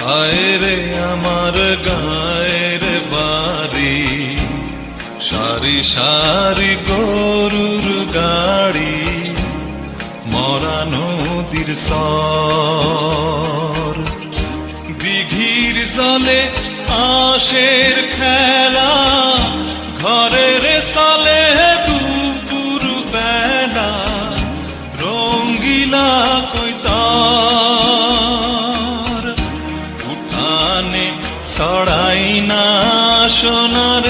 হায় রে আমার গায়ের বাড়ি, সারি সারি গরুর গাড়ি, মরা নদীর সর, দিঘির জলে হাঁসের খেলা, ঘরের সালে দুপুর বেলা, রঙ্গিলা কৈতার, উঠানে ছড়াই না সোনার